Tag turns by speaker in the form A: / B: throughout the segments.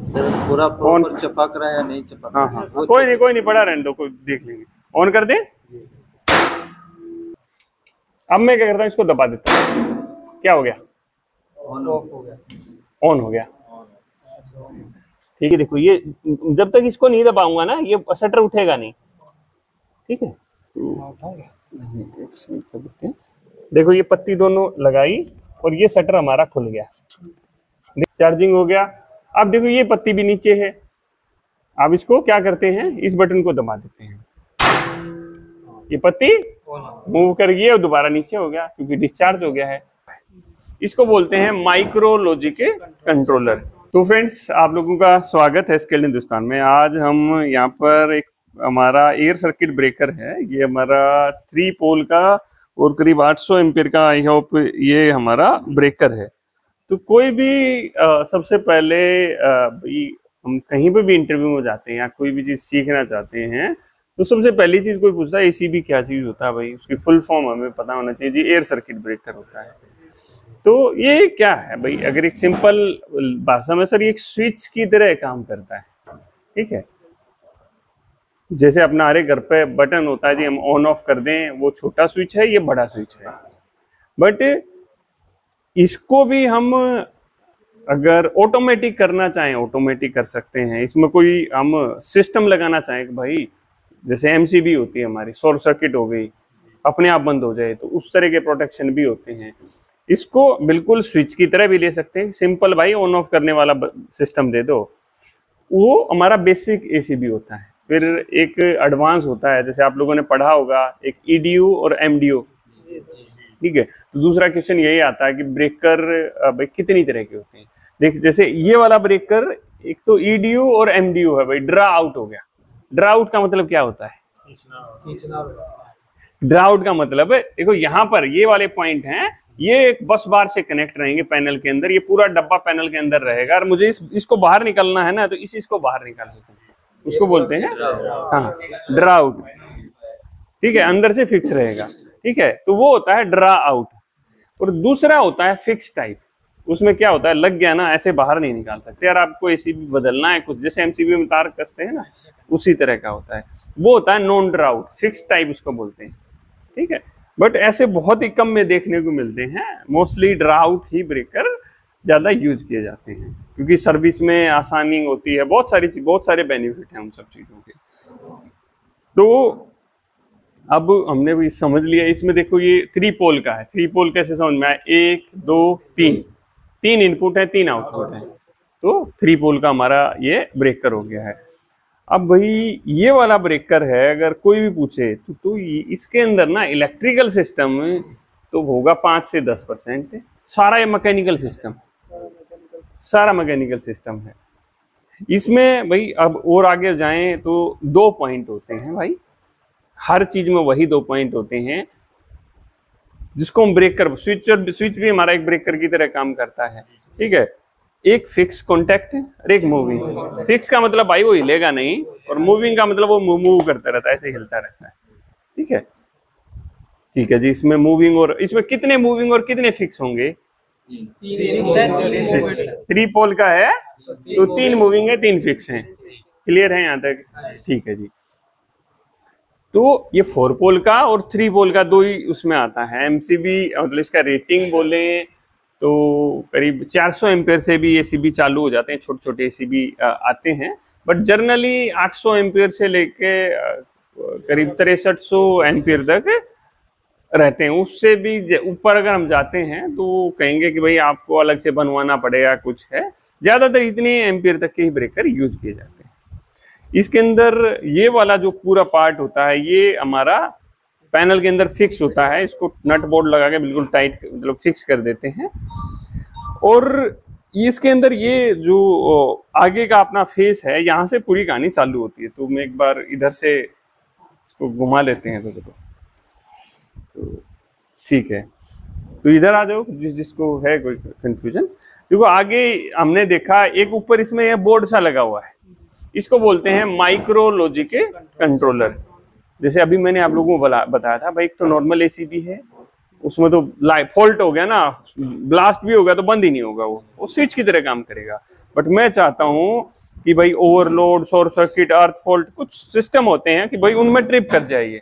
A: Sir पूरा proper चपक रहा है या नहीं चपक रहा?
B: हाँ, कोई नहीं पड़ा रहने दो, कोई देख लेंगे। ऑन कर दे। अब मैं क्या करता हूँ, इसको दबा देता हूँ। क्या हो गया?
A: ऑन हो गया।
B: ऑन हो गया। ठीक है, देखो ये जब तक इसको नहीं दबाऊंगा ना, ये शटर उठेगा नहीं। ठीक है, एक सेकंड कर देते हैं। देखो ये पत्ती दोनों लगाई और ये शटर हमारा खुल गया, चार्जिंग हो गया। अब देखो ये पत्ती भी नीचे है। अब इसको क्या करते हैं, इस बटन को दबा देते हैं, ये पत्ती मूव कर गई और दोबारा नीचे हो गया क्योंकि डिस्चार्ज हो गया है। इसको बोलते हैं माइक्रो लॉजिक कंट्रोलर। तो फ्रेंड्स, आप लोगों का स्वागत है स्किल्ड हिंदुस्तान में। आज हम यहाँ पर एक हमारा एयर सर्किट ब्रेकर है, ये हमारा 3 पोल का और करीब 800 एम्पीयर का आई होप ये हमारा ब्रेकर है। तो कोई भी सबसे पहले हम कहीं पे भी इंटरव्यू में जाते हैं या कोई भी चीज सीखना चाहते हैं तो सबसे पहली चीज कोई पूछता है एसीबी क्या चीज होता है भाई, उसकी फुल फॉर्म हमें पता होना चाहिए जी। एयर सर्किट ब्रेकर होता है। तो ये क्या है भाई, अगर एक सिंपल भाषा में सर, ये एक स्विच की तरह काम करता है। ठीक है, जैसे अपना हमारे घर पे बटन होता है जी, हम ऑन ऑफ कर दें, वो छोटा स्विच है, ये बड़ा स्विच है। बट इसको भी हम अगर ऑटोमेटिक करना चाहें, ऑटोमेटिक कर सकते हैं। इसमें कोई हम सिस्टम लगाना चाहें कि भाई जैसे एमसीबी होती है हमारी, शॉर्ट सर्किट हो गई, अपने आप बंद हो जाए, तो उस तरह के प्रोटेक्शन भी होते हैं। इसको बिल्कुल स्विच की तरह भी ले सकते हैं, सिंपल भाई ऑन ऑफ करने वाला सिस्टम दे दो। वो हमारा बेसिक एसीबी होता है। फिर एक एडवांस होता है, जैसे आप लोगों ने पढ़ा होगा, एक ईडीयू और एमडीयू। ठीक है, तो दूसरा क्वेश्चन यही आता है कि ब्रेकर भाई कितनी तरह के होते हैं। देख, जैसे ये वाला ब्रेकर एक तो ईडीयू और एमडीयू है भाई, ड्रा आउट हो गया। ड्रा आउट का मतलब क्या होता है? ड्रा आउट का मतलब है, देखो यहाँ पर ये वाले पॉइंट हैं, ये एक बस बार से कनेक्ट रहेंगे पैनल के अंदर, ये पूरा डब्बा पैनल के अंदर रहेगा और मुझे इसको बाहर निकलना है ना, तो इसको बाहर निकाल देते हैं, उसको बोलते हैं हाँ ड्रा आउट। ठीक है, अंदर से फिक्स रहेगा। ठीक है, तो वो होता है ड्रा आउट। और दूसरा होता है फिक्स टाइप। उसमें क्या होता है, लग गया ना, ऐसे बाहर नहीं निकाल सकते यार, आपको एसीबी बदलना है कुछ, जैसे एमसीबी में तार कसते हैं ना, उसी तरह का होता है। वो होता है non draw out, fix type उसको बोलते हैं। ठीक है, बट ऐसे बहुत ही कम में देखने को मिलते हैं। मोस्टली ड्रा आउट ही ब्रेकर ज्यादा यूज किए जाते हैं क्योंकि सर्विस में आसानी होती है, बहुत सारे बेनिफिट हैं उन सब चीजों के। तो अब हमने भी समझ लिया। इसमें देखो ये 3 पोल का है। 3 पोल कैसे समझ में आया? 1 2 3 इनपुट है, 3 आउटपुट है, तो 3 पोल का हमारा ये ब्रेकर हो गया है। अब भाई ये वाला ब्रेकर है, अगर कोई भी पूछे तो इसके अंदर ना इलेक्ट्रिकल सिस्टम तो होगा 5 से 10%। सारा ये मैकेनिकल सिस्टम, सारा मैकेनिकल सिस्टम है। इसमें भाई अब और आगे जाएं तो 2 पॉइंट होते हैं भाई, हर चीज में वही 2 पॉइंट होते हैं जिसको हम ब्रेकर, स्विच भी हमारा एक ब्रेकर की तरह काम करता है। ठीक है, एक फिक्स कॉन्टेक्ट है और एक मूविंग। फिक्स का मतलब भाई वो हिलेगा नहीं, और मूविंग का मतलब वो मूव करता रहता है, ऐसे हिलता रहता है। ठीक है, ठीक है जी। इसमें मूविंग, और इसमें कितने मूविंग और कितने फिक्स होंगे? 3 पोल का है तो 3 मूविंग है, 3 फिक्स हैं। क्लियर है यहाँ तक? ठीक है जी। तो ये 4 पोल का और 3 पोल का 2 ही उसमें आता है। एमसीबी मतलब इसका रेटिंग बोले तो करीब 400 एम्पेयर से भी एसीबी चालू हो जाते हैं, छोटे छोटे एसीबी आते हैं। बट जनरली 800 एम्पेयर से लेके करीब 6300 एम्पेयर तक रहते हैं। उससे भी ऊपर अगर हम जाते हैं तो कहेंगे कि भाई आपको अलग से बनवाना पड़ेगा, कुछ है। ज्यादातर इतने एम्पेयर तक के ही ब्रेकर यूज किए जाते हैं। इसके अंदर ये वाला जो पूरा पार्ट होता है, ये हमारा पैनल के अंदर फिक्स होता है। इसको नट बोल्ट लगा के बिल्कुल टाइट मतलब फिक्स कर देते हैं। और इसके अंदर ये जो आगे का अपना फेस है, यहाँ से पूरी कहानी चालू होती है। तो मैं एक बार इधर से इसको घुमा लेते हैं तो देखो, तो ठीक है, तो इधर आ जाओ जिसको है कोई कंफ्यूजन। देखो आगे हमने देखा एक ऊपर इसमें यह बोर्ड सा लगा हुआ है, इसको बोलते हैं माइक्रो लॉजिक कंट्रोलर। जैसे अभी मैंने आप लोगों को बताया था भाई, एक तो नॉर्मल एसीबी है, उसमें तो फॉल्ट हो गया ना, ब्लास्ट भी हो गया तो बंद ही नहीं होगा, वो स्विच की तरह काम करेगा। बट मैं चाहता हूं कि भाई ओवरलोड, शॉर्ट सर्किट, अर्थ फॉल्ट, कुछ सिस्टम होते हैं कि भाई उनमें ट्रिप कर जाइए।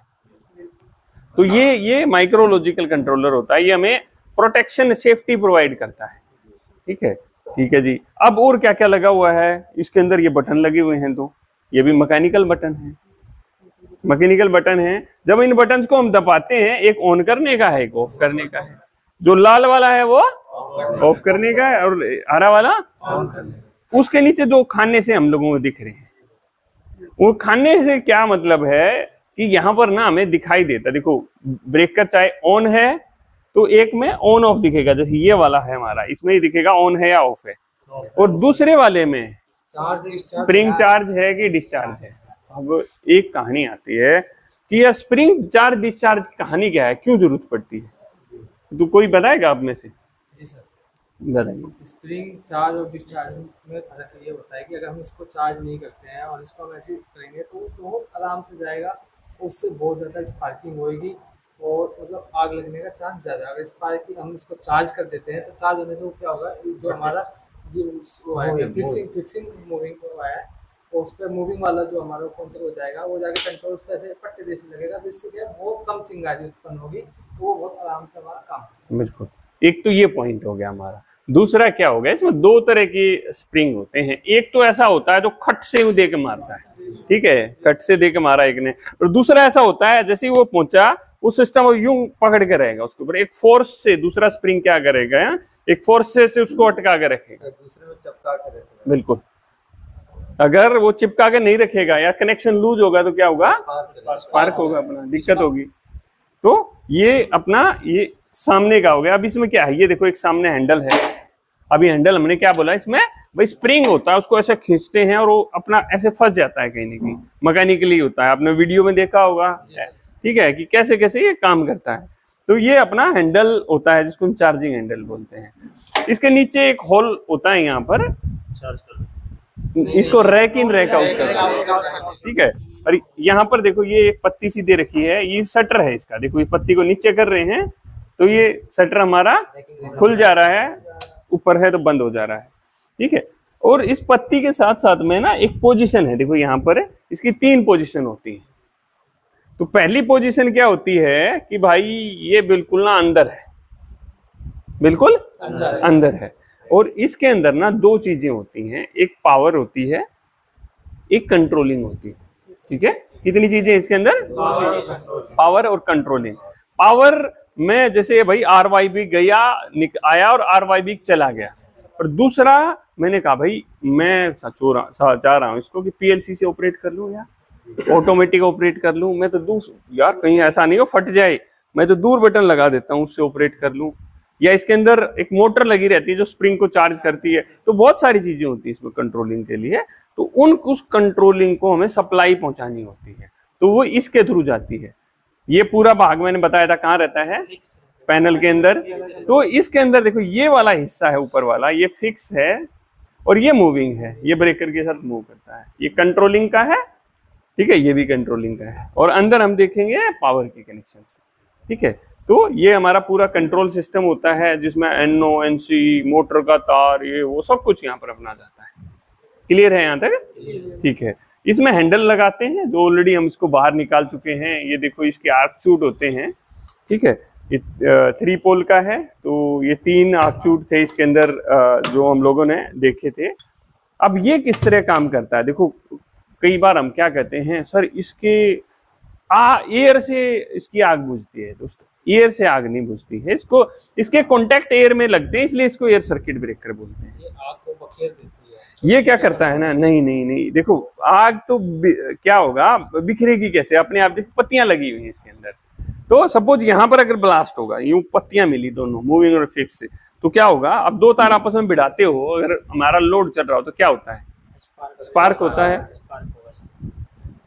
B: तो ये माइक्रोलॉजिकल कंट्रोलर होता है, ये हमें प्रोटेक्शन, सेफ्टी प्रोवाइड करता है। ठीक है, ठीक है जी। अब और क्या क्या लगा हुआ है इसके अंदर? ये बटन लगे हुए हैं, तो ये भी मैकेनिकल बटन है, मैकेनिकल बटन है। जब इन बटन्स को हम दबाते हैं, एक ऑन करने का है, एक ऑफ करने का है। जो लाल वाला है वो ऑफ करने का है, और हरा वाला
A: ऑन करने।
B: उसके नीचे दो खाने से हम लोगों को दिख रहे हैं। वो खाने से क्या मतलब है कि यहाँ पर ना हमें दिखाई देता, देखो ब्रेकर चाहे ऑन है तो एक में ऑन ऑफ दिखेगा, जैसे ये वाला है हमारा, इसमें ही दिखेगा ऑन है या ऑफ है। और दूसरे वाले में स्प्रिंग चार्ज है कि डिस्चार्ज है। अब एक कहानी आती है कि यह स्प्रिंग चार्ज डिस्चार्ज की कहानी क्या है, क्यों जरूरत पड़ती है? तो कोई बताएगा आप में से?
C: जी सर,
B: बताइए।
C: स्प्रिंग चार्ज और डिस्चार्ज में फर्क ये होता है कि अगर हम इसको चार्ज नहीं करते हैं और इसको हम ऐसे ही करेंगे तो बहुत आराम से जाएगा, उससे बहुत ज़्यादा स्पार्किंग होएगी और मतलब आग लगने का चांस ज़्यादा है। अगर स्पार्किंग हम इसको चार्ज कर देते हैं तो चार्ज होने से वो क्या होगा, जो हमारा जो वो है फिक्सिंग मूविंग हुआ है, तो उस पर मूविंग वाला जो हमारा कंट्रोल हो जाएगा, वो जाके कंट्रोल उस पर ऐसे पट्टे जैसे लगेगा, जिससे क्या बहुत कम चिंगारी उत्पन्न होगी, वो बहुत आराम से हमारा काम।
B: बिल्कुल, एक तो ये पॉइंट हो गया हमारा। दूसरा क्या हो गया, इसमें दो तरह की स्प्रिंग होते हैं। एक तो ऐसा होता है जो खट से दे के मारता है, ठीक है, कट से दे के मारा एक ने। और दूसरा ऐसा होता है जैसे ही वो पहुंचा, उस सिस्टम यूं पकड़ के रहेगा उसके ऊपर, एक फोर्स से दूसरा स्प्रिंग क्या करेगा, एक फोर्स से उसको अटका के रखेगा,
A: दूसरे में चिपका के रखेगा।
B: बिल्कुल। अगर वो चिपका के नहीं रखेगा या कनेक्शन लूज होगा तो क्या होगा, स्पार्क होगा, अपना दिक्कत होगी। तो ये अपना ये सामने का हो गया। अब इसमें क्या है, ये देखो एक सामने हैंडल है। अभी हैंडल हमने क्या बोला, इसमें भाई स्प्रिंग होता है, उसको ऐसे खींचते हैं और वो अपना ऐसे फंस जाता है कहीं ना कहीं, मैकेनिकली होता है, आपने वीडियो में देखा होगा, ठीक है, कि कैसे कैसे ये काम करता है। तो ये अपना हैंडल होता है जिसको हम चार्जिंग हैंडल बोलते हैं। इसके नीचे एक होल होता है यहाँ पर, इसको रैक इन रैक आउट करते हैं, ठीक है। और यहाँ पर देखो ये एक पत्ती सी दे रखी है, ये शटर है इसका, देखो ये पत्ती को नीचे कर रहे हैं तो ये शटर हमारा खुल जा रहा है, ऊपर है तो बंद हो जा रहा है, ठीक है। और इस पत्ती के साथ साथ में ना एक पोजीशन है, देखो यहाँ पर इसकी 3 पोजीशन होती है। तो पहली पोजीशन क्या होती है कि भाई ये बिल्कुल ना अंदर है, बिल्कुल अंदर है। और इसके अंदर ना 2 चीजें होती हैं, एक पावर होती है, एक कंट्रोलिंग होती है, ठीक है। कितनी चीजें इसके अंदर, पावर और कंट्रोलिंग। पावर में जैसे भाई RYB गया आया और RYB चला गया। और दूसरा मैंने कहा भाई मैं चाह रहा हूँ इसको कि PLC से ऑपरेट कर लूँ या ऑटोमेटिक ऑपरेट कर लूँ। मैं तो दूर यार कहीं ऐसा नहीं हो फट जाए, मैं तो दूर बटन लगा देता हूँ, उससे ऑपरेट कर लूँ। या इसके अंदर एक मोटर लगी रहती है जो स्प्रिंग को चार्ज करती है। तो बहुत सारी चीजें होती है इसमें कंट्रोलिंग के लिए। तो उस कंट्रोलिंग को हमें सप्लाई पहुंचानी होती है, तो वो इसके थ्रू जाती है। ये पूरा भाग मैंने बताया था कहाँ रहता है, पैनल के अंदर। तो इसके अंदर देखो ये वाला हिस्सा है ऊपर वाला, ये फिक्स है और ये मूविंग है, ये ब्रेकर के साथ मूव करता है। ये कंट्रोलिंग का है, ठीक है, ये भी कंट्रोलिंग का है। और अंदर हम देखेंगे पावर के कनेक्शन, ठीक है। तो ये हमारा पूरा कंट्रोल सिस्टम होता है जिसमें NO NC मोटर का तार, ये वो सब कुछ यहाँ पर अपना जाता है। क्लियर है यहाँ तक, ठीक है। इसमें हैंडल लगाते हैं जो ऑलरेडी हम इसको बाहर निकाल चुके हैं। ये देखो इसके आर्क शूट होते हैं, ठीक है। ये 3 पोल का है, तो ये 3 आर्क शूट थे इसके अंदर जो हम लोगों ने देखे थे। अब ये किस तरह काम करता है, देखो कई बार हम क्या कहते हैं, सर इसके एयर से इसकी आग बुझती है। दोस्तों एयर से आग नहीं बुझती है, इसको इसके कॉन्टेक्ट एयर में लगते हैं, इसलिए इसको एयर सर्किट ब्रेकर बोलते हैं।
C: ये आग को बखेर देती है।
B: ये क्या करता है ना, नहीं देखो आग तो क्या होगा, बिखरेगी कैसे, अपने आप देखो पत्तियां लगी हुई हैं इसके अंदर। तो सपोज यहाँ पर अगर ब्लास्ट होगा, यूं पत्तियां मिली दोनों मूविंग और फिक्स से, तो क्या होगा, अब 2 तार आपस में भिड़ाते हो, अगर हमारा लोड चल रहा हो तो क्या होता है, स्पार्क होता है।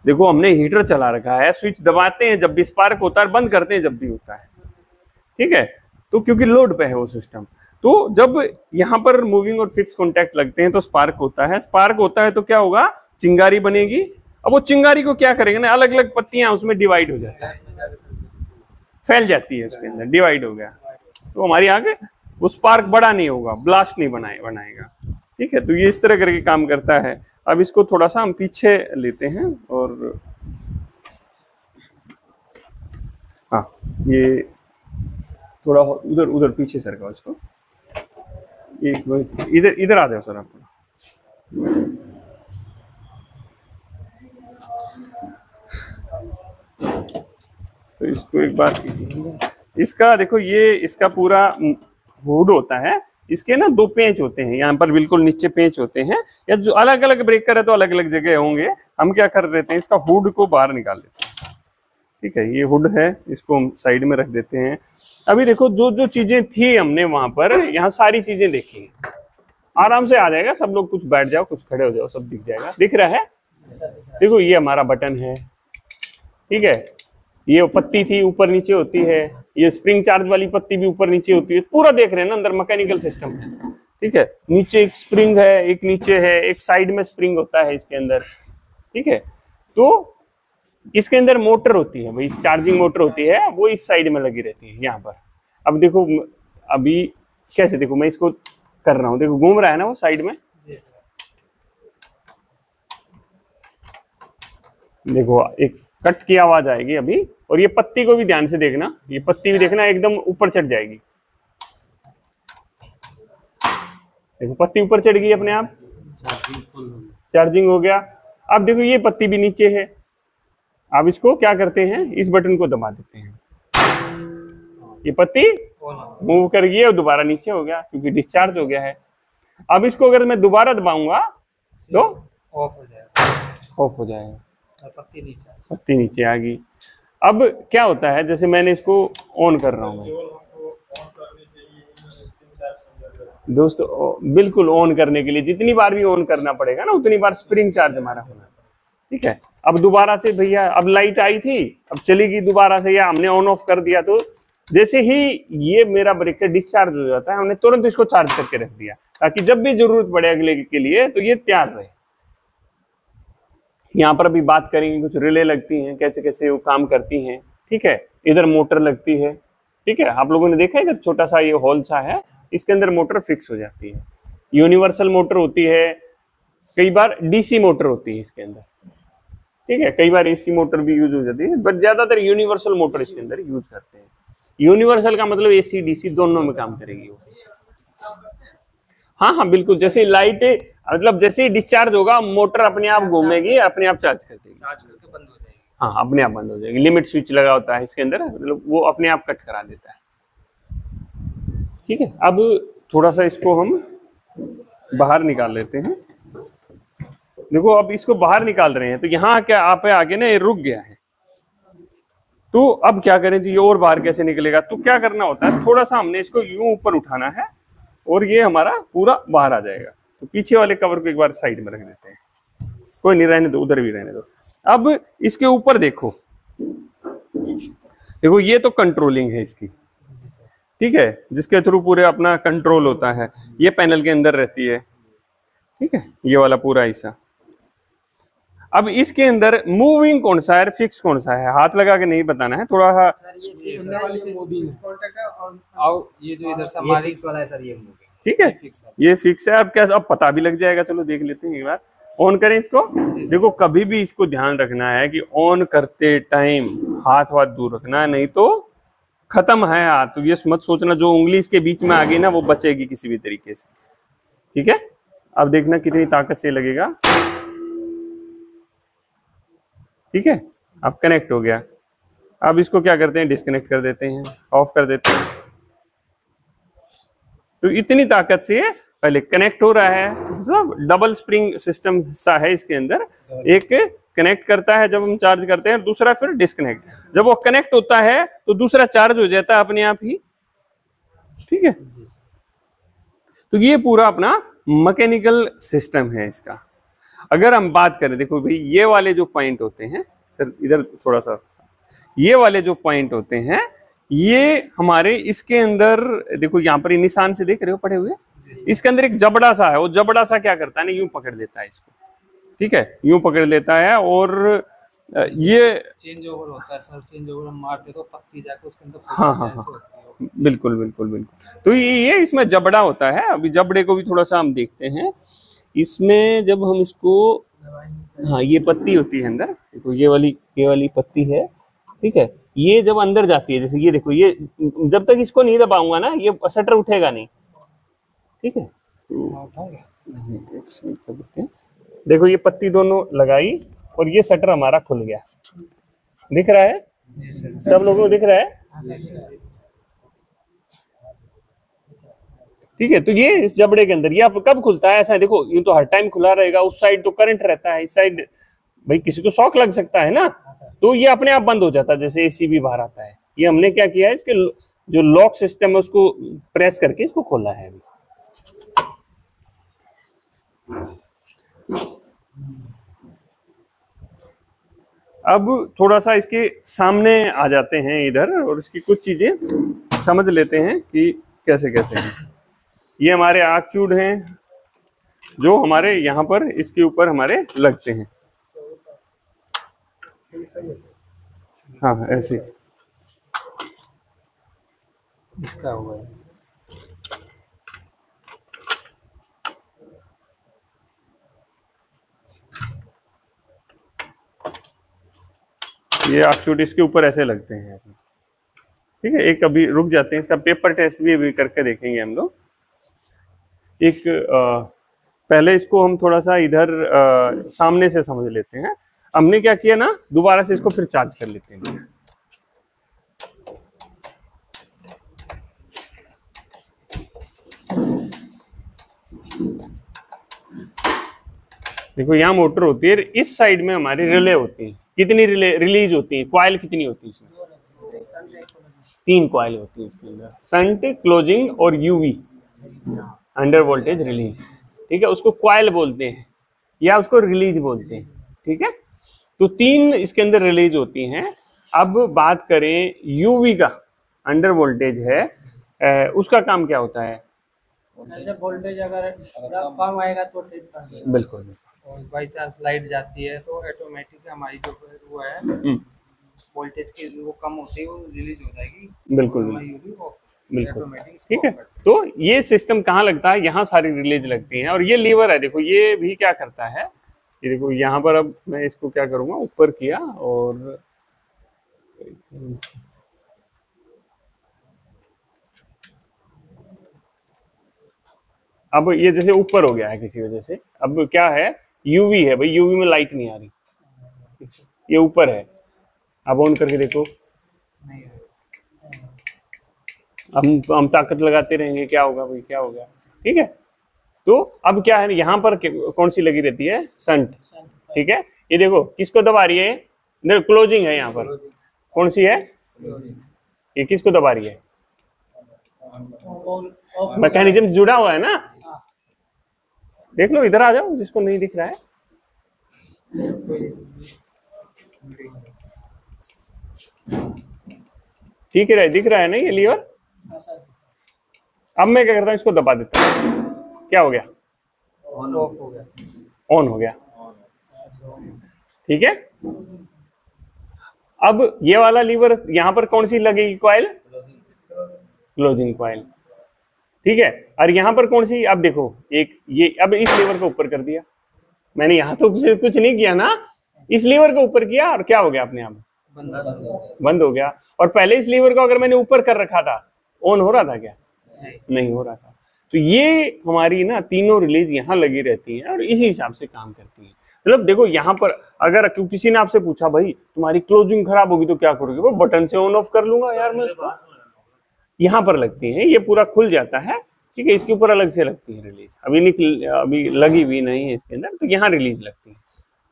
B: देखो हमने हीटर चला रखा है, स्विच दबाते हैं जब भी स्पार्क होता है, बंद करते हैं जब भी होता है, ठीक है। तो क्योंकि लोड पे है वो सिस्टम, तो जब यहाँ पर मूविंग और फिक्स कॉन्टैक्ट लगते हैं तो स्पार्क होता है। स्पार्क होता है तो क्या होगा, चिंगारी बनेगी। अब वो चिंगारी को क्या करेंगे ना, अलग अलग पत्तियां उसमें डिवाइड हो जाती है, फैल जाती है उसके अंदर, डिवाइड हो गया। तो हमारी आगे वो स्पार्क बड़ा नहीं होगा, ब्लास्ट नहीं बनाएगा, ठीक है, तो ये इस तरह करके काम करता है। अब इसको थोड़ा सा हम पीछे लेते हैं और हाँ, ये थोड़ा उधर उधर पीछे सरकाओ इसको, एक मिनट, इधर इधर आ जाओ सर आप। तो इसको एक बार, इसका देखो, ये इसका पूरा हुड होता है, इसके ना दो पेंच होते हैं यहाँ पर, बिल्कुल नीचे पेंच होते हैं, या जो अलग अलग ब्रेकर है तो अलग अलग जगह होंगे। हम क्या कर देते हैं, इसका हुड को बाहर निकाल लेते हैं। ठीक है, ये हुड है, इसको हम साइड में रख देते हैं। अभी देखो जो जो चीजें थी हमने वहां पर, यहाँ सारी चीजें देखी, आराम से आ जाएगा। सब लोग कुछ बैठ जाओ, कुछ खड़े हो जाओ, सब दिख जाएगा। दिख रहा है? देखो ये हमारा बटन है, ठीक है, ये पत्ती थी ऊपर नीचे होती है, ये स्प्रिंग चार्ज वाली पत्ती भी ऊपर नीचे होती है, पूरा देख रहे हैं ना, अंदर मैकेनिकल सिस्टम है। ठीक है, नीचे एक स्प्रिंग है, एक नीचे है, एक साइड में स्प्रिंग होता है इसके अंदर। ठीक है, तो इसके अंदर मोटर होती है भाई, चार्जिंग मोटर होती है, वो इस साइड में लगी रहती है यहाँ पर। अब देखो, अभी कैसे, देखो मैं इसको कर रहा हूँ, देखो घूम रहा है ना वो साइड में, देखो एक कट की आवाज आएगी अभी। और ये पत्ती को भी ध्यान से देखना, ये पत्ती भी देखना, एकदम ऊपर चढ़ जाएगी। देखो पत्ती ऊपर चढ़ गई अपने आप, चार्जिंग हो गया। अब देखो ये पत्ती भी नीचे है। अब इसको क्या करते हैं, इस बटन को दबा देते हैं, ये पत्ती मूव कर गई और दोबारा नीचे हो गया, क्योंकि डिस्चार्ज हो गया है। अब इसको अगर मैं दोबारा दबाऊंगा तो
C: ऑफ हो जाएगा,
B: ऑफ हो जाएगा,
C: पत्ती नीचे
B: आ गई। अब क्या होता है, जैसे मैंने इसको ऑन कर रहा हूँ दोस्तों, बिल्कुल ऑन करने के लिए जितनी बार भी ऑन करना पड़ेगा ना, उतनी बार स्प्रिंग चार्ज हमारा होना। ठीक है, अब दोबारा से भैया, अब लाइट आई थी, अब चलेगी दोबारा से, या हमने ऑन ऑफ कर दिया, तो जैसे ही ये मेरा ब्रेकर डिस्चार्ज हो जाता है, हमने तुरंत इसको चार्ज करके रख दिया, ताकि जब भी जरूरत पड़े अगले के लिए तो ये तैयार रहे। यहाँ पर अभी बात करेंगे, कुछ रिले लगती हैं, कैसे कैसे वो काम करती हैं। ठीक है, इधर मोटर लगती है। ठीक है, आप लोगों ने देखा है, इधर छोटा सा ये होल सा है, इसके अंदर मोटर फिक्स हो जाती है। यूनिवर्सल मोटर होती है, कई बार डीसी मोटर होती है इसके अंदर। ठीक है, कई बार एसी मोटर भी यूज हो जाती है, बट ज्यादातर यूनिवर्सल मोटर इसके अंदर यूज करते हैं। यूनिवर्सल का मतलब एसी डीसी दोनों में काम करेगी वो। हाँ हाँ बिल्कुल, जैसे लाइट, मतलब जैसे ही डिस्चार्ज होगा, मोटर अपने आप घूमेगी, अपने आप चार्ज कर देगी,
C: चार्ज करके बंद हो जाएगी।
B: हाँ, अपने आप बंद हो जाएगी। लिमिट स्विच लगा होता है इसके अंदर, मतलब वो अपने आप कट करा देता है। ठीक है, अब थोड़ा सा इसको हम बाहर निकाल लेते हैं। देखो अब इसको बाहर निकाल रहे हैं, तो यहाँ क्या आप आगे ना ये रुक गया है, तो अब क्या करें जी, ये और बाहर कैसे निकलेगा? तो क्या करना होता है, थोड़ा सा हमने इसको यूं ऊपर उठाना है और ये हमारा पूरा बाहर आ जाएगा। तो पीछे वाले कवर को एक बार साइड में रख देते हैं, कोई नहीं, रहने दो, उधर भी रहने दो। अब इसके ऊपर देखो, देखो ये तो कंट्रोलिंग है इसकी, ठीक है, जिसके थ्रू पूरे अपना कंट्रोल होता है, ये पैनल के अंदर रहती है। ठीक है, ये वाला पूरा हिस्सा। अब इसके अंदर मूविंग कौन सा है, फिक्स कौन सा है, हाथ लगा के नहीं बताना है, थोड़ा सा।
C: ये जो इधर से हमारी
A: वाला है सर, ये
B: ठीक है, ये फिक्स है। अब क्या, अब पता भी लग जाएगा, चलो देख लेते हैं एक बार। ऑन करें इसको। देखो कभी भी इसको ध्यान रखना है कि ऑन करते टाइम हाथ वाथ दूर रखना है, नहीं तो खत्म है हाथ। तो ये मत सोचना जो उंगली इसके बीच में आ गई ना, वो बचेगी किसी भी तरीके से। ठीक है, अब देखना कितनी ताकत से लगेगा। ठीक है, अब कनेक्ट हो गया। अब इसको क्या करते हैं, डिस्कनेक्ट कर देते हैं, ऑफ कर देते हैं। तो इतनी ताकत से पहले कनेक्ट हो रहा है, मतलब डबल स्प्रिंग सिस्टम सा है इसके अंदर। एक कनेक्ट करता है जब हम चार्ज करते हैं, दूसरा फिर डिस्कनेक्ट। जब वो कनेक्ट होता है तो दूसरा चार्ज हो जाता है अपने आप ही। ठीक है, तो ये पूरा अपना मैकेनिकल सिस्टम है इसका। अगर हम बात करें, देखो भाई ये वाले जो पॉइंट होते हैं सर, इधर थोड़ा सा, ये वाले जो पॉइंट होते हैं, ये हमारे इसके अंदर देखो, यहाँ पर निशान से देख रहे हो पड़े हुए, इसके अंदर एक जबड़ा सा है। वो जबड़ा सा क्या करता है ना, यूं पकड़ लेता है इसको। ठीक है, यूं पकड़ लेता है और ये
C: चेंज ओवर होता है सर, चेंज ओवर हम मारते तो पत्ती जाके उसके अंदर
B: हाँ हाँ हाँ बिल्कुल बिल्कुल बिल्कुल। तो ये इसमें जबड़ा होता है। अभी जबड़े को भी थोड़ा सा हम देखते हैं। इसमें जब हम इसको, हाँ ये पत्ती होती है अंदर, देखो ये वाली पत्ती है, ठीक है। ये जब अंदर जाती है, जैसे ये देखो, ये जब तक इसको नहीं दबाऊंगा ना ये शटर उठेगा नहीं, ठीक है। एक सेकंड कर देते हैं। देखो ये पत्ती दोनों लगाई और ये शटर हमारा खुल गया, दिख रहा है सब लोगों को, दिख रहा है, ठीक है। तो ये इस जबड़े के अंदर, ये आप कब खुलता है ऐसा है, देखो ये तो हर टाइम खुला रहेगा, उस साइड तो करंट रहता है, इस साइड भाई किसी को शॉक लग सकता है ना, तो ये अपने आप बंद हो जाता है, जैसे एसी भी बाहर आता है। ये हमने क्या किया है, इसके जो लॉक सिस्टम है उसको प्रेस करके इसको खोला है अभी। अब थोड़ा सा इसके सामने आ जाते हैं इधर और इसकी कुछ चीजें समझ लेते हैं कि कैसे कैसे है। ये हमारे आग चूड़ हैं जो हमारे यहाँ पर इसके ऊपर हमारे लगते हैं, हाँ ऐसे
C: इसका हुआ है।
B: ये आग चूड़ इसके ऊपर ऐसे लगते हैं, ठीक है। एक अभी रुक जाते हैं, इसका पेपर टेस्ट भी अभी करके देखेंगे हम लोग। एक पहले इसको हम थोड़ा सा इधर सामने से समझ लेते हैं। हमने क्या किया ना, दोबारा से इसको फिर चार्ज कर लेते हैं। देखो यहाँ मोटर होती है, इस साइड में हमारी रिले होती है। कितनी रिले रिलीज होती है, क्वाइल कितनी होती है इसमें? 3 क्वाइल होती है इसके अंदर, संट, क्लोजिंग और यूवी, अंडर वोल्टेज रिलीज, ठीक है। उसको क्वाइल बोलते हैं या उसको रिलीज बोलते हैं, ठीक है। तो 3 इसके अंदर रिलीज होती हैं। अब बात करें यूवी का, अंडर वोल्टेज है, उसका काम क्या होता है?
C: वोल्टेज अगर कम आएगा तो ट्रिप कर देगा।
B: बिल्कुल।
C: और बाई चांस लाइट जाती है तो ऑटोमेटिक हमारी जो वो है वोल्टेज की वो कम होती है, वो रिलीज हो जाएगी।
B: बिल्कुल बिल्कुल, ठीक है। तो ये सिस्टम कहाँ लगता है? यहाँ सारी रिलीज लगती हैं। और ये लीवर है, देखो ये भी क्या करता है, ये देखो यहाँ पर। अब मैं इसको क्या करूँगा, ऊपर किया और अब ये जैसे ऊपर हो गया है किसी वजह से। अब क्या है, यूवी है भाई, यूवी में लाइट नहीं आ रही, ये ऊपर है। अब ऑन करके देखो, हम ताकत लगाते रहेंगे, क्या होगा भाई, क्या होगा, ठीक है। तो अब क्या है, यहाँ पर कौन सी लगी रहती है? संट, ठीक है। ये देखो किसको दबा रही है, क्लोजिंग है यहाँ पर, कौन सी है ये, किसको दबा रही है? मैकेनिज्म जुड़ा हुआ है ना, देख लो, इधर आ जाओ जिसको नहीं दिख रहा है। ठीक है, दिख रहा है ना ये लीवर। अब मैं क्या करता हूँ, इसको दबा देता हूँ, क्या हो गया?
C: ऑन ऑफ हो गया,
B: ऑन हो गया, ठीक है। अब ये वाला लीवर यहां पर कौन सी लगेगी क्वाइल? क्लोजिंग क्वाइल, ठीक है। और यहां पर कौन सी? अब देखो एक ये, अब इस लीवर को ऊपर कर दिया मैंने, यहां तो कुछ नहीं किया ना, इस लीवर को ऊपर किया और क्या हो गया, अपने आप बंद हो गया। और पहले इस लीवर को अगर मैंने ऊपर कर रखा था, ऑन हो रहा था क्या? नहीं हो रहा था। तो ये हमारी ना तीनों रिलीज यहाँ लगी रहती हैं और इसी हिसाब से काम करती हैं। मतलब देखो यहाँ पर अगर किसी ने आपसे पूछा भाई तुम्हारी क्लोजिंग खराब होगी तो क्या करोगे, वो बटन से ऑन ऑफ कर लूंगा यार मैं उसको। यहाँ पर लगती है, ये पूरा खुल जाता है, ठीक है। इसके ऊपर अलग से लगती है रिलीज, अभी लगी हुई नहीं है इसके अंदर, तो यहाँ रिलीज लगती है,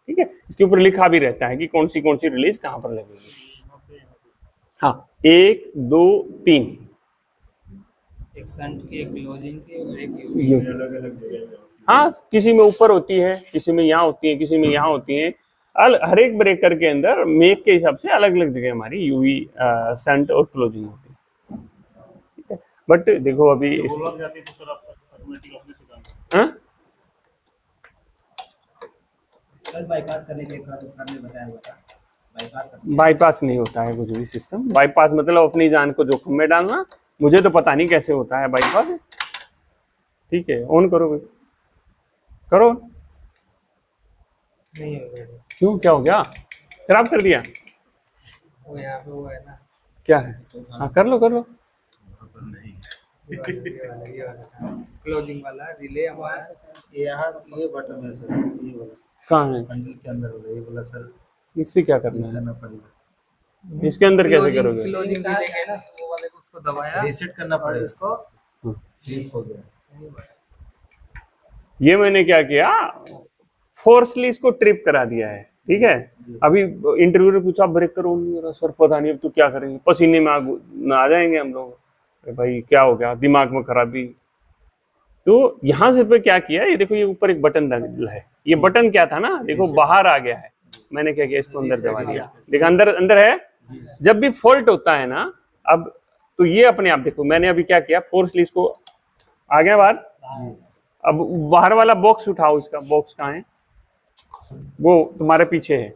B: ठीक है। इसके ऊपर लिखा भी रहता है कि कौन सी रिलीज कहाँ पर लगेगी। हाँ, 1 2 3,
C: एक संट की, एक क्लोजिंग की और एक यूवी।
B: हाँ, किसी में ऊपर होती है, किसी में यहाँ होती है, किसी में यहाँ होती है। हर एक ब्रेकर के अंदर मेक के हिसाब से अलग अलग जगह हमारी यूवी, संट और क्लोजिंग होती है, ठीक है। बट देखो अभी
C: बाईपास करने के लिए बताया हुआ था,
B: बाईपास नहीं होता है कुछ भी सिस्टम। बाईपास मतलब अपनी जान को जोखिम में डालना, मुझे तो पता नहीं कैसे होता है बाईपास। ठीक है, ऑन करो भाई, करो।
C: नहीं हो गया
B: क्यों, क्या हो गया? खराब कर दिया?
C: वो यहाँ पे वो है ना,
B: क्या है? हाँ कर लो कर लो।
C: ये वाला क्लोजिंग वाला रिले हमारा।
A: यहाँ ये बटन है सर, ये वाला
B: कहाँ है?
A: हैंडल के अंदर वाला, ये वाला सर,
B: इससे क्या
A: ये
B: करना है?
A: करना पड़ेगा।
B: इसके अंदर कैसे करोगे?
C: क्लोजिंग रिले है ना, वो वाले को उसको दबाया
A: रीसेट करना
C: और
A: पड़ेगा।
C: इसको
A: ठीक हो गया।
C: नहीं हुआ।
B: ये मैंने क्या किया, फोर्सली इसको ट्रिप करा दिया है। ठीक है, अभी इंटरव्यू में पूछा ब्रेक करो नहीं हो रहा सर, पता नहीं अब तो क्या करेंगे, पसीने में आ जाएंगे हम लोग। अरे भाई क्या हो गया, दिमाग में खराबी। तो यहाँ से पे क्या किया, ये देखो ये ऊपर एक बटन डाला है, ये बटन क्या था ना, देखो बाहर आ गया है। मैंने क्या किया, इसको अंदर दबा दिया, देखो अंदर अंदर है। जब भी फॉल्ट होता है ना, अब तो ये अपने आप देखो, मैंने अभी क्या किया, फोर्सली इसको आ गया बाहर। अब बाहर वाला बॉक्स उठाओ, इसका बॉक्स कहाँ है? वो तुम्हारे पीछे है,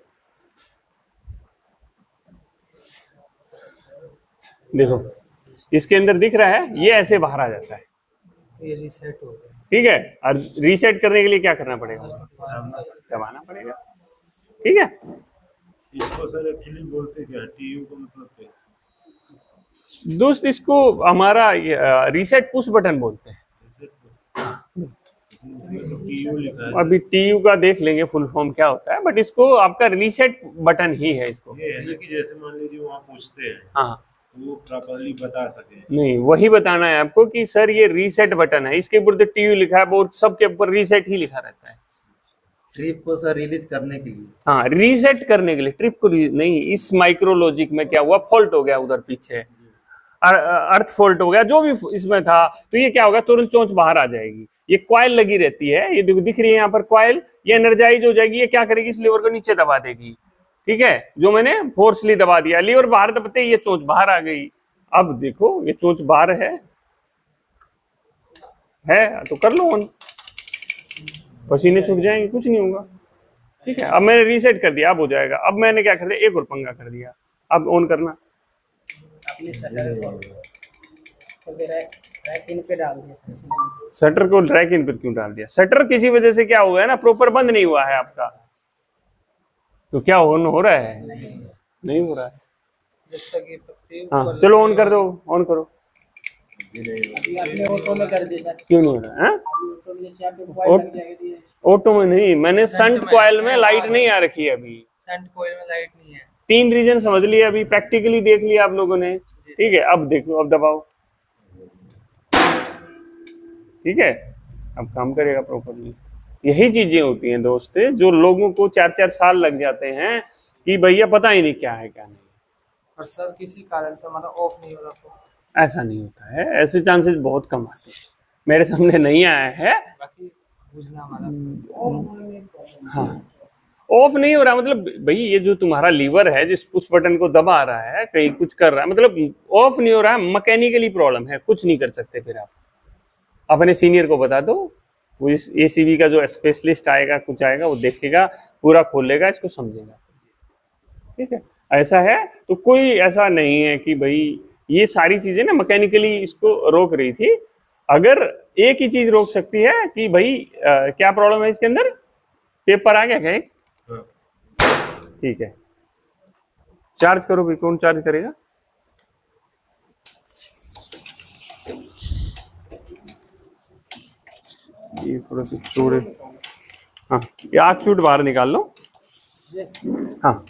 B: देखो इसके अंदर दिख रहा है, ये ऐसे बाहर आ जाता है।
C: तो ये रीसेट हो गया।
B: ठीक है, और रीसेट करने के लिए क्या करना पड़ेगा? दबाना पड़ेगा। ठीक है,
D: इसको सर एक्चुअली बोलते क्या, टीयू का मतलब क्या है?
B: दोस्त इसको हमारा रीसेट पुश बटन बोलते हैं।
D: टीयू लिखा है।
B: अभी टीयू का देख लेंगे फुल फॉर्म क्या होता है, बट इसको आपका रीसेट बटन ही है इसको।
D: ये है ना कि जैसे मान लीजिए वहाँ पूछते हैं
B: हाँ,
D: तो वो प्रॉपर्ली बता सके।
B: नहीं वही बताना है आपको कि सर ये रीसेट बटन है, इसके ऊपर जो टीयू लिखा है वो सबके ऊपर रीसेट ही लिखा रहता है।
A: ट्रिप को सर रिलीज करने के लिए।
B: हाँ, रीसेट करने के लिए, ट्रिप को नहीं। इस माइक्रोलॉजिक में क्या हुआ, फॉल्ट हो गया उधर पीछे, अर्थ फॉल्ट हो गया, जो भी इसमें था, तो ये क्या होगा, तुरंत चोंच बाहर आ जाएगी। ये कॉइल लगी रहती है, ये दिख रही है यहाँ पर कॉइल, ये एनर्जाइज हो जाएगी, ये क्या करेगी, इस लीवर को नीचे दबा देगी। ठीक है, जो मैंने फोर्सली दबा दिया, लीवर बाहर दबते ये चोंच बाहर आ गई। अब देखो ये चोंच बाहर है तो कर लो ऑन, पसीने छूट जाएंगे, कुछ नहीं होगा। ठीक है, अब मैंने रीसेट कर दिया, अब हो जाएगा। अब मैंने क्या कर दिया, एक और पंगा कर दिया, अब ऑन करना।
C: अपनी शटर को तो रैक इन पे डाल दिया सर।
B: शटर को ड्रैग इन पर क्यों डाल दिया? शटर किसी वजह से क्या हुआ है ना, प्रॉपर बंद नहीं हुआ है आपका, तो क्या ऑन हो रहा है? नहीं हो रहा है।
C: जब तक ये पत्ती
B: हाँ चलो ऑन कर दो, ऑन करो।
C: अभी आपने ऑटो में कर दिया सर।
B: क्यों नहीं हो रहा है?
C: ऑटो में जैसे आपके कॉइल लग जाएगी,
B: ऑटो में नहीं, मैंने संट कॉइल में लाइट नहीं आ रखी है अभी।
C: सेंट कॉइल में लाइट नहीं है।
B: 3 रीजन समझ लिया, अभी प्रैक्टिकली देख लिया आप लोगों ने। ठीक है, अब देखो, अब दबाओ। ठीक है, अब काम करेगा प्रॉपरली। यही चीजें होती हैं दोस्त, जो लोगों को 4-4 साल लग जाते हैं कि भैया पता ही नहीं क्या है क्या नहीं।
C: और सर किसी कारण से हमारा ऑफ नहीं हो रहा तो
B: ऐसा नहीं होता है, ऐसे चांसेस बहुत कम आते हैं, मेरे सामने नहीं आया है।
C: बाकी बुझना हमारा
B: हाँ, ऑफ नहीं हो रहा मतलब भाई, ये जो तुम्हारा लीवर है जिस पुश बटन को दबा रहा है, कहीं कुछ कर रहा है, मतलब ऑफ नहीं हो रहा है, मैकेनिकली प्रॉब्लम है, कुछ नहीं कर सकते। फिर आप अपने सीनियर को बता दो, वो इस एसीबी का जो स्पेशलिस्ट आएगा, कुछ आएगा, वो देखेगा, पूरा खोलेगा, इसको समझेगा। ठीक है, ऐसा है तो कोई ऐसा नहीं है कि भाई ये सारी चीजें ना मैकेनिकली इसको रोक रही थी। अगर एक ही चीज रोक सकती है कि भाई क्या प्रॉब्लम है इसके अंदर, पेपर आ गया क्या? ठीक है, चार्ज करो भाई, कौन चार्ज करेगा? ये थोड़ा सा चोरे, हाँ ये आग शूट बाहर निकाल लो। हाँ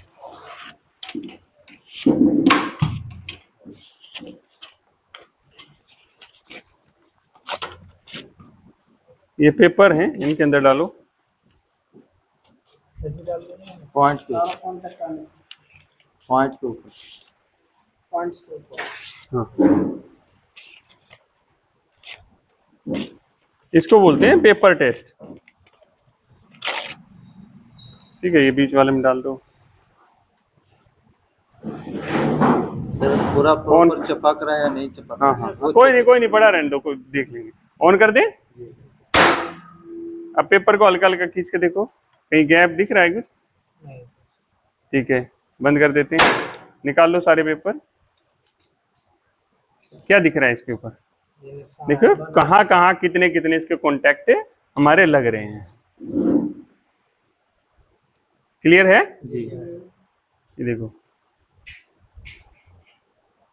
B: ये पेपर हैं, इनके अंदर डालो।
A: पॉइंट के पॉइंट के ऊपर।
B: हाँ, इसको बोलते हैं पेपर टेस्ट। ठीक है, ये बीच वाले में डाल दो।
A: सर पूरा प्रॉपर चपक रहा है या नहीं चपक
B: हाँ
A: रहा है?
B: हाँ, कोई नहीं पड़ा रहने दो, कोई देख लेंगे। ऑन कर दे। अब पेपर को हल्का हल्का खींच के देखो, कहीं गैप दिख रहा है कुछ?
C: नहीं।
B: ठीक है, बंद कर देते हैं, निकाल लो सारे पेपर। क्या दिख रहा है इसके ऊपर?
C: ये निशान
B: देखो कहाँ कहाँ कितने कितने इसके कॉन्टैक्ट हमारे लग रहे हैं। क्लियर है?
A: जी।
B: ये देखो,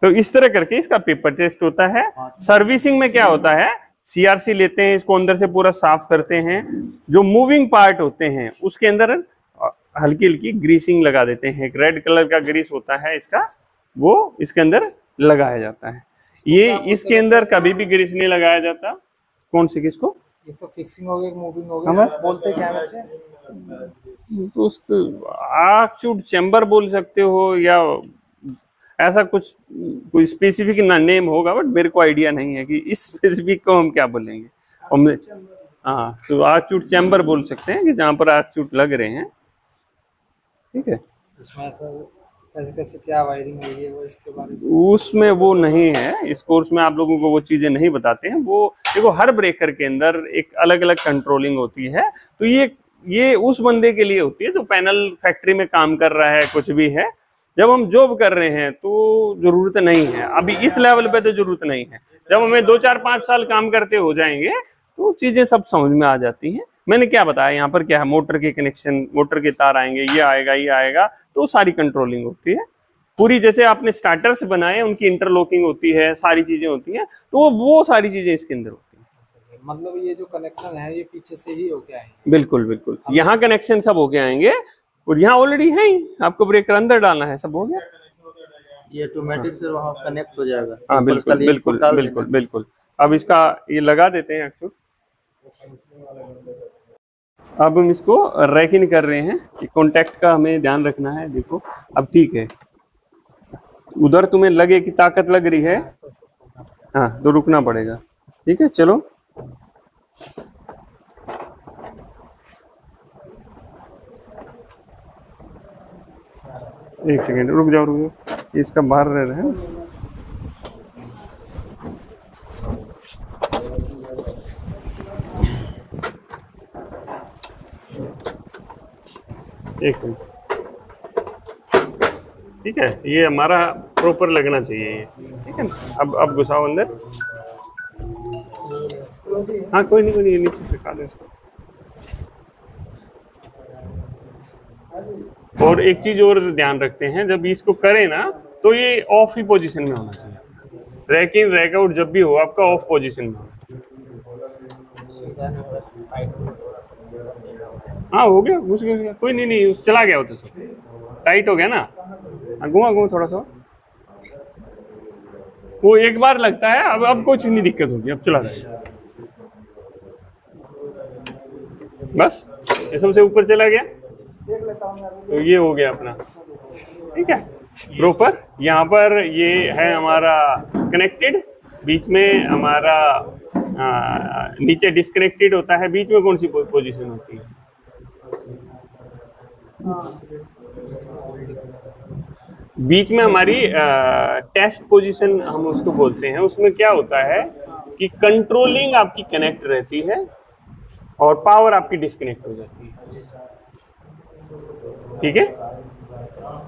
B: तो इस तरह करके इसका पेपर टेस्ट होता है। सर्विसिंग में क्या होता है, सीआरसी लेते हैं, इसको अंदर से पूरा साफ करते हैं, जो मूविंग पार्ट होते हैं उसके अंदर हल्की हल्की ग्रीसिंग लगा देते हैं। एक रेड कलर का ग्रीस होता है इसका, वो इसके अंदर लगाया जाता है। ये इसके अंदर कभी भी ग्रीस नहीं लगाया जाता। कौन से किसको?
C: ये तो फिक्सिंग हो गई, मूविंग हो
B: हाँ,
C: गई,
B: बस।
C: बोलते क्या है वैसे?
B: दोस्त आग चूट चैम्बर बोल सकते हो, या ऐसा कुछ कोई स्पेसिफिक ना नेम होगा, बट मेरे को आइडिया नहीं है कि इस स्पेसिफिक को हम क्या बोलेंगे। और मैं हाँ, तो आग चूट चैम्बर बोल सकते हैं कि जहाँ पर आग चूट लग रहे हैं। ठीक है,
C: इसमें ऐसा कैसे कैसे क्या वायरिंग हुई है वो इसके बारे में?
B: उसमें वो नहीं है, इस कोर्स में आप लोगों को वो चीजें नहीं बताते हैं। वो देखो, हर ब्रेकर के अंदर एक अलग अलग कंट्रोलिंग होती है। तो ये उस बंदे के लिए होती है जो पैनल फैक्ट्री में काम कर रहा है, कुछ भी है। जब हम जॉब कर रहे हैं तो जरूरत नहीं है, अभी इस लेवल पे तो जरूरत नहीं है। जब हमें 2 4 5 साल काम करते हो जाएंगे तो चीजें सब समझ में आ जाती हैं। मैंने क्या बताया, यहाँ पर क्या है, मोटर के कनेक्शन, मोटर के तार आएंगे, ये आएगा, तो सारी कंट्रोलिंग होती है पूरी। जैसे आपने स्टार्टर्स बनाए, उनकी इंटरलॉकिंग होती है, सारी चीजें होती हैं, तो वो सारी चीजें इसके अंदर होती हैं।
C: मतलब ये जो कनेक्शन है ये पीछे से ही होके आएंगे?
B: बिल्कुल बिल्कुल, यहाँ कनेक्शन सब होके आएंगे, और यहाँ ऑलरेडी है ही, आपको ब्रेकर अंदर डालना है, सब हो गया।
A: ये ऑटोमेटिक से वहाँ कनेक्ट हो जाएगा।
B: हाँ बिल्कुल
A: ऊपर
B: बिल्कुल
A: डाल
B: बिल्कुल
A: देना।
B: बिल्कुल। अब इसका ये लगा देते हैं एक्चुअल। अब हम इसको रैकिंग कर रहे हैं कि कॉन्टैक्ट का हमें ध्यान रखना है। देखो अब ठीक है, उधर तुम्हें लगे कि ताकत लग रही है, हाँ तो रुकना पड़ेगा। ठीक है, चलो एक सेकेंड रुक जाओ, इसका बाहर रह रहा है। एक सेकेंड, ठीक है, ये हमारा प्रॉपर लगना चाहिए ये। ठीक है ना, अब घुसाओ अंदर। हाँ कोई नहीं, नीचे से खा दो इसको। और एक चीज और ध्यान रखते हैं, जब इसको करें ना तो ये ऑफ ही पोजीशन में होना चाहिए। रैक इन रैक आउट जब भी हो आपका ऑफ पोजीशन में होना चाहिए। हाँ हो गया, घुस गया, कोई नहीं, चला गया हो तो सब टाइट हो गया ना। हाँ घुमा थोड़ा सा, वो एक बार लगता है। अब कुछ नहीं दिक्कत होगी, अब चला जाएगा। बस ये सबसे ऊपर चला गया, तो ये हो गया अपना। ठीक है, प्रॉपर यहाँ पर ये है हमारा कनेक्टेड, बीच में हमारा नीचे डिस्कनेक्टेड होता है। बीच में कौन सी पोजीशन होती है? बीच में हमारी टेस्ट पोजीशन हम उसको बोलते हैं। उसमें क्या होता है कि कंट्रोलिंग आपकी कनेक्ट रहती है और पावर आपकी डिस्कनेक्ट हो जाती है। ठीक है,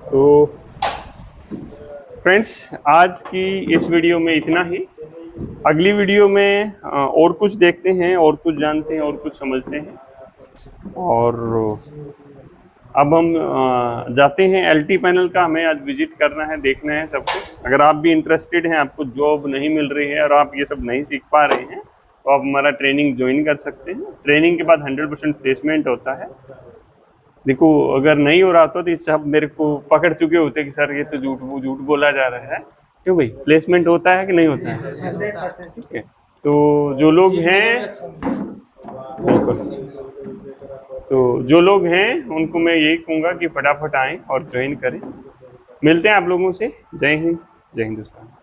B: तो फ्रेंड्स आज की इस वीडियो में इतना ही। अगली वीडियो में और कुछ देखते हैं, और कुछ जानते हैं, और कुछ समझते हैं। और अब हम जाते हैं एलटी पैनल का, हमें आज विजिट करना है, देखना है सबको। अगर आप भी इंटरेस्टेड हैं, आपको जॉब नहीं मिल रही है और आप ये सब नहीं सीख पा रहे हैं, तो आप हमारा ट्रेनिंग ज्वाइन कर सकते हैं। ट्रेनिंग के बाद 100% प्लेसमेंट होता है। देखो अगर नहीं हो रहा तो इस सब मेरे को पकड़ चुके होते कि सर ये तो झूठ बोला जा रहा है। क्यों भाई, प्लेसमेंट होता है कि नहीं होता है? ठीक है, तो जो लोग हैं, बिल्कुल, तो जो लोग हैं उनको मैं यही कहूँगा कि फटाफट आएं और ज्वाइन करें। मिलते हैं आप लोगों से। जय हिंद, जय हिंदुस्तान।